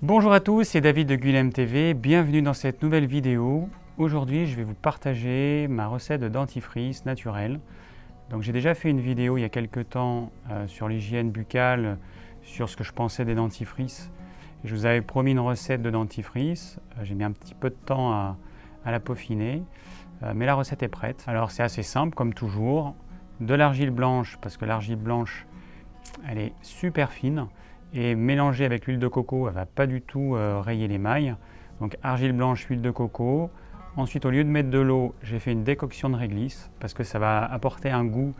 Bonjour à tous, c'est David de Guilhem TV, bienvenue dans cette nouvelle vidéo. Aujourd'hui, je vais vous partager ma recette de dentifrice naturel. Donc, j'ai déjà fait une vidéo il y a quelques temps sur l'hygiène buccale, sur ce que je pensais des dentifrices. Je vous avais promis une recette de dentifrice, j'ai mis un petit peu de temps à la peaufiner, mais la recette est prête. Alors c'est assez simple comme toujours, de l'argile blanche, parce que l'argile blanche, elle est super fine. Et mélangée avec l'huile de coco, elle ne va pas du tout rayer les mailles. Donc argile blanche, huile de coco. Ensuite, au lieu de mettre de l'eau, j'ai fait une décoction de réglisse parce que ça va apporter un goût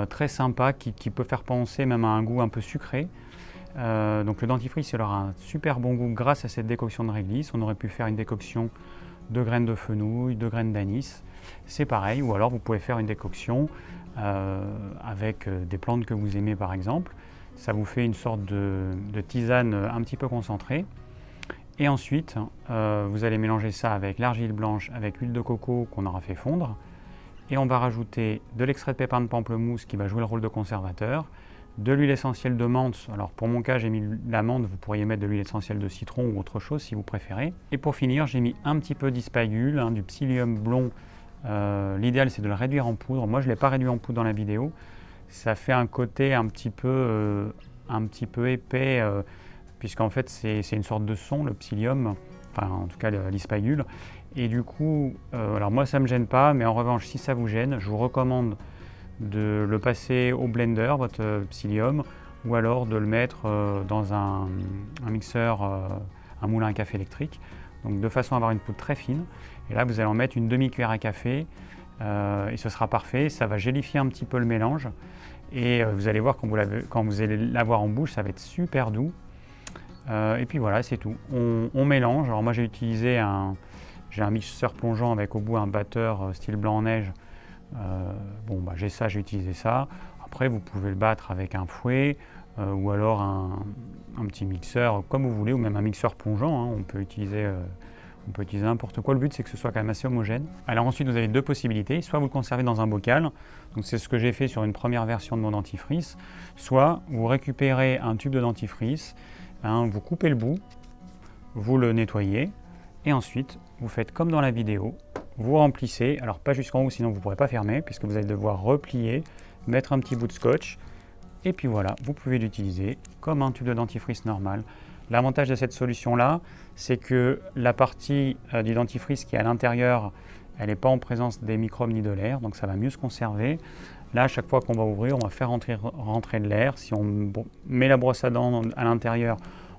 très sympa qui peut faire penser même à un goût un peu sucré. Donc le dentifrice, il aura un super bon goût grâce à cette décoction de réglisse. On aurait pu faire une décoction de graines de fenouil, de graines d'anis. C'est pareil, ou alors vous pouvez faire une décoction avec des plantes que vous aimez par exemple. Ça vous fait une sorte de tisane un petit peu concentrée. Et ensuite, vous allez mélanger ça avec l'argile blanche, avec l'huile de coco qu'on aura fait fondre. Et on va rajouter de l'extrait de pépins de pamplemousse qui va jouer le rôle de conservateur, de l'huile essentielle de menthe. Alors pour mon cas, j'ai mis la menthe, vous pourriez mettre de l'huile essentielle de citron ou autre chose si vous préférez. Et pour finir, j'ai mis un petit peu d'Ispagule, du psyllium blond. L'idéal, c'est de le réduire en poudre. Moi, je ne l'ai pas réduit en poudre dans la vidéo. Ça fait un côté un petit peu épais, puisqu'en fait c'est une sorte de son, le psyllium, enfin en tout cas l'ispagule. Et du coup, alors moi ça ne me gêne pas, mais en revanche si ça vous gêne, je vous recommande de le passer au blender, votre psyllium, ou alors de le mettre dans un mixeur, un moulin à café électrique, donc de façon à avoir une poudre très fine. Et là vous allez en mettre une demi-cuillère à café, et ce sera parfait, ça va gélifier un petit peu le mélange. Et vous allez voir quand vous allez l'avoir en bouche, ça va être super doux. Et puis voilà, c'est tout. On mélange. Alors moi j'ai utilisé j'ai un mixeur plongeant avec au bout un batteur style blanc en neige. J'ai ça, j'ai utilisé ça. Après vous pouvez le battre avec un fouet ou alors un petit mixeur comme vous voulez, ou même un mixeur plongeant. On peut utiliser n'importe quoi, le but c'est que ce soit quand même assez homogène. Alors ensuite vous avez deux possibilités, soit vous le conservez dans un bocal, donc c'est ce que j'ai fait sur une première version de mon dentifrice, soit vous récupérez un tube de dentifrice, vous coupez le bout, vous le nettoyez, et ensuite vous faites comme dans la vidéo, vous remplissez, alors pas jusqu'en haut sinon vous ne pourrez pas fermer, puisque vous allez devoir replier, mettre un petit bout de scotch, et puis voilà, vous pouvez l'utiliser comme un tube de dentifrice normal. L'avantage de cette solution-là, c'est que la partie du dentifrice qui est à l'intérieur, elle n'est pas en présence des microbes ni de l'air, donc ça va mieux se conserver. Là, à chaque fois qu'on va ouvrir, on va faire rentrer de l'air. Si on met la brosse à dents à l'intérieur,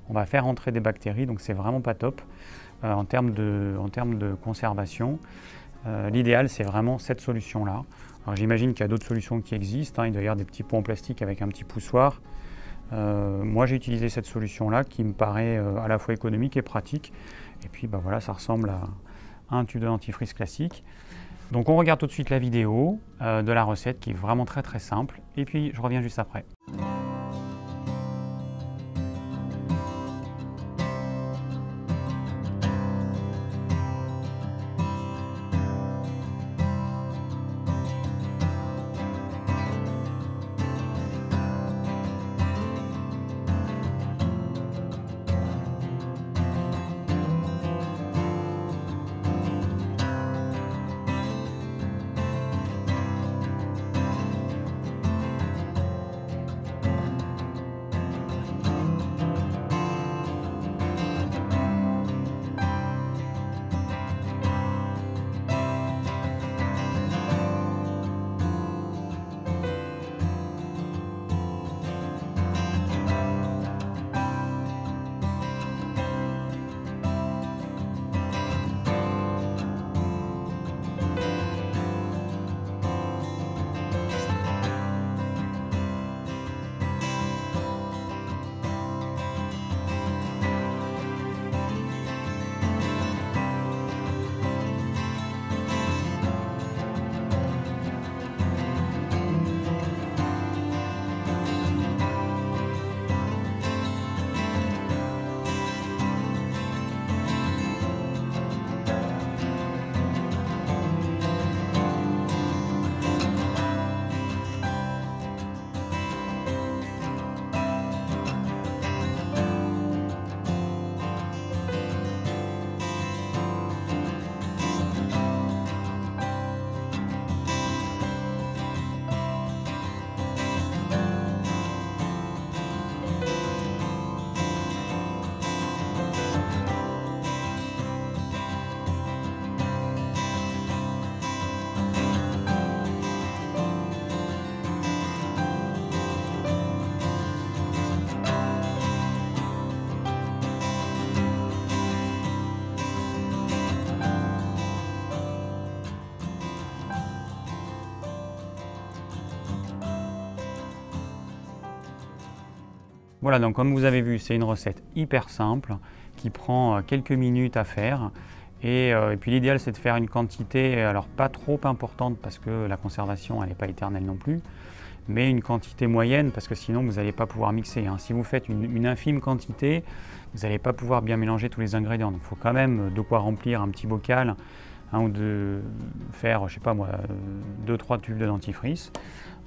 on va faire rentrer des bactéries, donc c'est vraiment pas top en termes de conservation. L'idéal, c'est vraiment cette solution-là. Alors j'imagine qu'il y a d'autres solutions qui existent, il doit y avoir des petits pots en plastique avec un petit poussoir. Moi j'ai utilisé cette solution là qui me paraît à la fois économique et pratique, et puis voilà, ça ressemble à un tube de dentifrice classique. Donc on regarde tout de suite la vidéo de la recette qui est vraiment très très simple, et puis je reviens juste après. Voilà, donc comme vous avez vu, c'est une recette hyper simple qui prend quelques minutes à faire. Et puis l'idéal, c'est de faire une quantité, alors pas trop importante parce que la conservation, elle n'est pas éternelle non plus, mais une quantité moyenne parce que sinon vous n'allez pas pouvoir mixer. Si vous faites une infime quantité, vous n'allez pas pouvoir bien mélanger tous les ingrédients. Donc il faut quand même de quoi remplir un petit bocal, ou de faire, je sais pas moi, 2-3 tubes de dentifrice.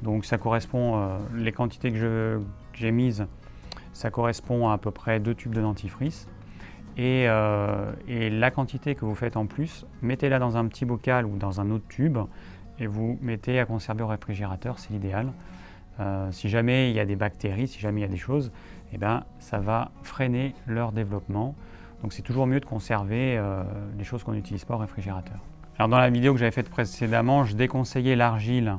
Donc ça correspond, les quantités que j'ai mises, ça correspond à peu près 2 tubes de dentifrice. Et la quantité que vous faites en plus, mettez-la dans un petit bocal ou dans un autre tube et vous mettez à conserver au réfrigérateur, c'est l'idéal. Si jamais il y a des bactéries, si jamais il y a des choses, eh ben, ça va freiner leur développement. Donc c'est toujours mieux de conserver les choses qu'on n'utilise pas au réfrigérateur. Alors dans la vidéo que j'avais faite précédemment, je déconseillais l'argile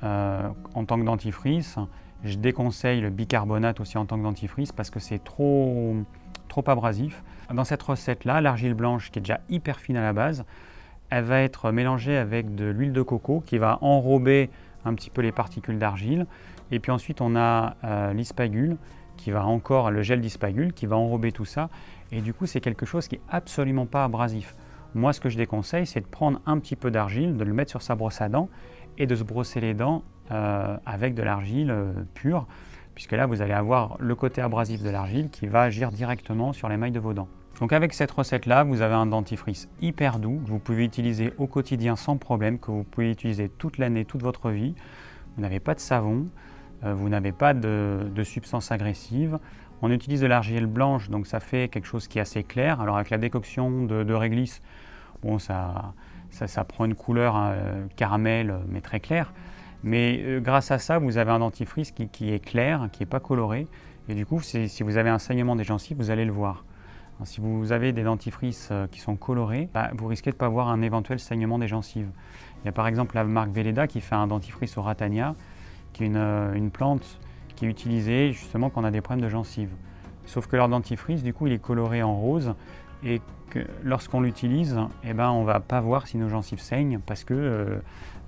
en tant que dentifrice. Je déconseille le bicarbonate aussi en tant que dentifrice parce que c'est trop abrasif. Dans cette recette-là, l'argile blanche qui est déjà hyper fine à la base, elle va être mélangée avec de l'huile de coco qui va enrober un petit peu les particules d'argile. Et puis ensuite, on a l'ispagule, qui va encore, le gel d'ispagule, qui va enrober tout ça. Et du coup, c'est quelque chose qui n'est absolument pas abrasif. Moi, ce que je déconseille, c'est de prendre un petit peu d'argile, de le mettre sur sa brosse à dents et de se brosser les dents avec de l'argile pure, puisque là, vous allez avoir le côté abrasif de l'argile qui va agir directement sur l'émail de vos dents. Donc avec cette recette-là, vous avez un dentifrice hyper doux que vous pouvez utiliser au quotidien sans problème, que vous pouvez utiliser toute l'année, toute votre vie. Vous n'avez pas de savon, vous n'avez pas de substance agressive. On utilise de l'argile blanche, donc ça fait quelque chose qui est assez clair. Alors avec la décoction de réglisse, bon, ça prend une couleur caramel, mais très claire. Mais grâce à ça, vous avez un dentifrice qui est clair, qui n'est pas coloré. Et du coup, si vous avez un saignement des gencives, vous allez le voir. Alors, si vous avez des dentifrices qui sont colorés, vous risquez de ne pas voir un éventuel saignement des gencives. Il y a par exemple la marque Velleda qui fait un dentifrice au ratania, qui est une plante qui est utilisée justement quand on a des problèmes de gencives. Sauf que leur dentifrice, du coup, il est coloré en rose et que lorsqu'on l'utilise, on ne va pas voir si nos gencives saignent parce que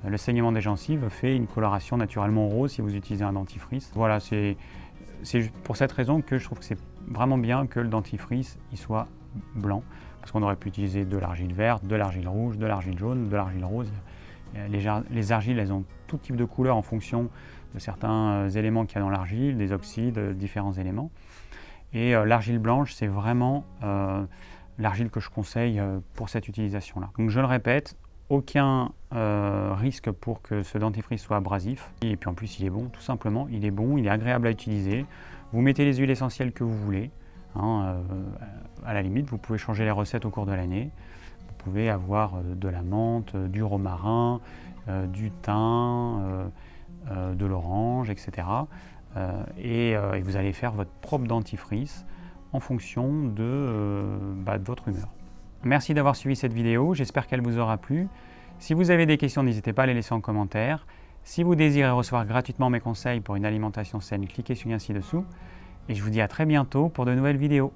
le saignement des gencives fait une coloration naturellement rose si vous utilisez un dentifrice. Voilà, c'est pour cette raison que je trouve que c'est vraiment bien que le dentifrice il soit blanc, parce qu'on aurait pu utiliser de l'argile verte, de l'argile rouge, de l'argile jaune, de l'argile rose. Les argiles, elles ont tout type de couleur en fonction de certains éléments qu'il y a dans l'argile, des oxydes, différents éléments. Et l'argile blanche, c'est vraiment l'argile que je conseille pour cette utilisation-là. Donc je le répète, aucun risque pour que ce dentifrice soit abrasif. Et puis en plus, il est bon, tout simplement. Il est bon, il est agréable à utiliser. Vous mettez les huiles essentielles que vous voulez. À la limite, vous pouvez changer les recettes au cours de l'année. Vous pouvez avoir de la menthe, du romarin, du thym, de l'orange, etc. Et vous allez faire votre propre dentifrice en fonction de votre humeur. Merci d'avoir suivi cette vidéo, j'espère qu'elle vous aura plu. Si vous avez des questions, n'hésitez pas à les laisser en commentaire. Si vous désirez recevoir gratuitement mes conseils pour une alimentation saine, cliquez sur le lien ci-dessous. Et je vous dis à très bientôt pour de nouvelles vidéos.